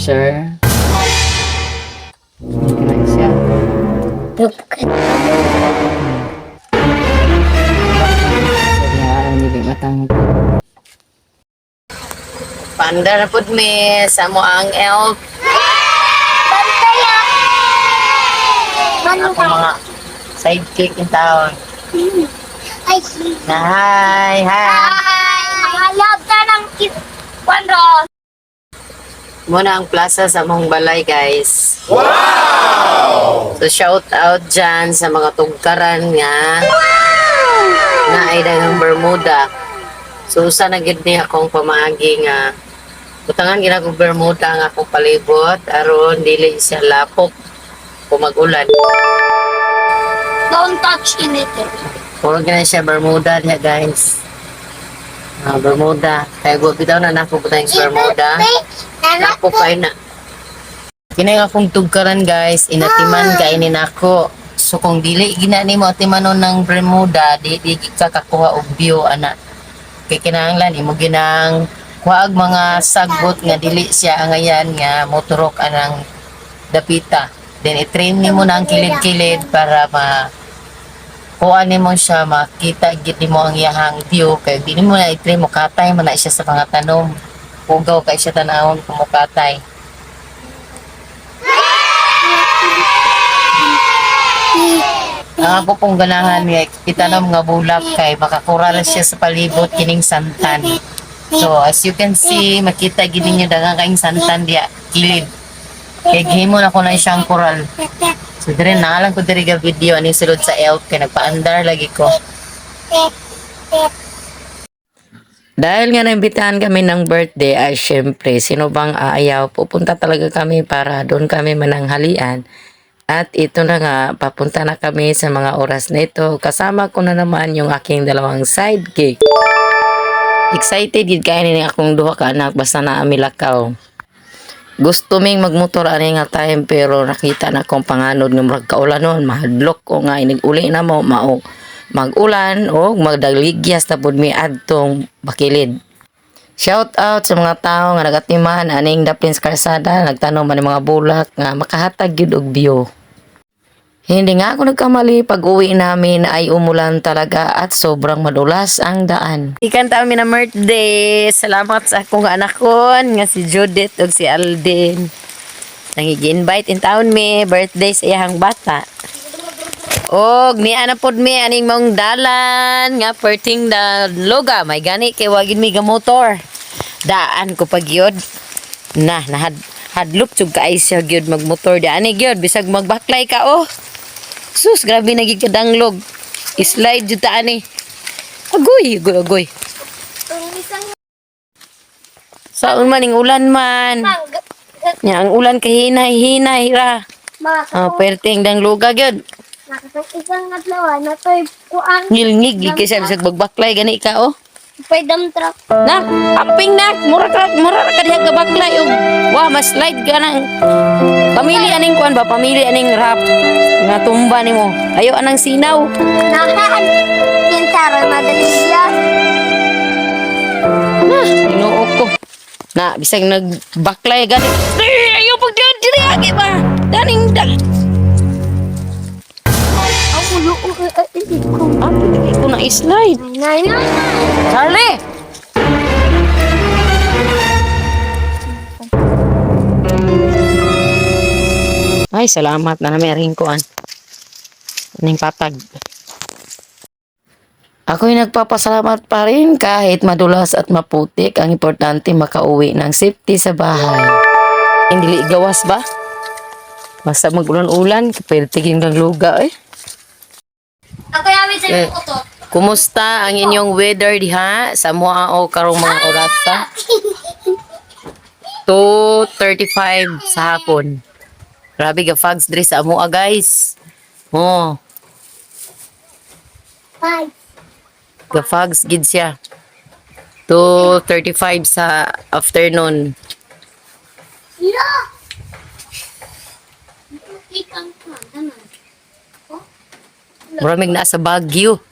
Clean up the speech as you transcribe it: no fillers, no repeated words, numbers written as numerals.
washer. Ganun siya. Kaya hindi matang. Panda na pud mi sa mo ang elf. Ako mga sidekick in town. Ay, Hi! mahalap ka ng kwanro. Muna ang plaza sa mong balay, guys. Wow! So, shout out dyan sa mga tugkaran nga. Na ay dagang Bermuda. So, usa na gid ni akong pamaagi nga. Butangan ginagong Bermuda nga akong palibot. Aron, dili siya lapok. Kung mag-ulan. Don't touch in it. Puro gina siya Bermuda niya, guys. Bermuda. Kaya bitaw na nako butang Bermuda. Nako kay na. Kini akong tugkaran, guys. Inatiman kainin ako. So kung dili ginani mo atimanon ng Bermuda, di ka kakuha og view ana. Kay kinahanglan imo ginang kuha og mga sagbot nga dili siya angayan nga motorok anang dapita. Then i-train nimo na ang kilid-kilid para kuha nimo siya makita gid nimo ang iyahang view kay di nimo na i-train mo katay man na siya sa mga tanom. Pugaw kay siya tanawon kumukatay. Ang ako pong ganahan niya, itanom nga bulak kay makakural siya sa palibot kining santan. So as you can see, makita gid ninyo daghang kaing santan diya kilid. Kay gihimo na ko na siyang kural. So dire na lang ko dire ga video ani sulod sa elf kay nagpaandar lagi ko. Dahil nga naimbitahan kami ng birthday ay syempre sino bang aayaw, pupunta talaga kami para doon kami mananghalian. At ito na nga, papunta na kami sa mga oras na ito. Kasama ko na naman yung aking dalawang sidekick. Excited gid kay ni akong duha ka anak basta naa mi lakaw. Gusto ming magmotor ani nga time pero nakita na kong panganod nga murag kaulanon, mahadlok ko nga inig-uli na mo mao mag-ulan o magdagligyas tapod mi adtong bakilid. Shout out sa mga tao nga nagatiman aning daplin sa kalsada, nagtanom man ng mga bulak nga makahatag gyud og view. Hindi nga ako nagkamali pag-uwi namin ay umulan talaga at sobrang madulas ang daan. Ikan tayo na birthday. Salamat sa akong anak ko nga si Judith o si Alden. Nangigi-invite in town mi birthday sa iyang bata. Og ni ana pod mi aning mong dalan nga perting da loga may gani kay wagin mi ga motor. Daan ko pag yod. Hadlok jud ka ay siya gyud magmotor di ani gyud bisag magbaklay ka oh. Sus, grabe naging kadanglog. Slide dito ani. Agoy. Saan man yung ulan man. Nya, ang ulan kahinay-hinay ra. Perting dangloga gyud. Isang atlawan na to'y kuan. Ngilngig kasi bisag magbaklay gani ka oh. Pay dump truck. Nak, amping nak, mura ka diha ka baklay og wa mas slide ka nang. Pamili aning kuan ba, pamili aning rap nga tumba nimo. Ayo anang sinaw. Nakaan. Pintara madali siya. Inuo ko. Na bisag nagbaklay gani. Ayo pag diri agi ba. Daning Ako luo hindi ko. Hindi ko na slide. Nay. Charlie! Ay, salamat na namin ringkuan. Aning patag. Ako'y nagpapasalamat pa rin kahit madulas at maputik. Ang importante makauwi ng safety sa bahay. Hindi gawas ba? Basta mag-ulan-ulan, kapilitigin ng luga eh. Ako yamin sa iyo to. Kumusta ang inyong weather diha sa mua o karong mga oras sa 2:35 sa hapon. Grabe ga fogs diri sa mua guys. Oh, Bye. ga fogs gid siya. 2:35 sa afternoon. Ira. Ikang ka, ano? Maraming nasa Baguio.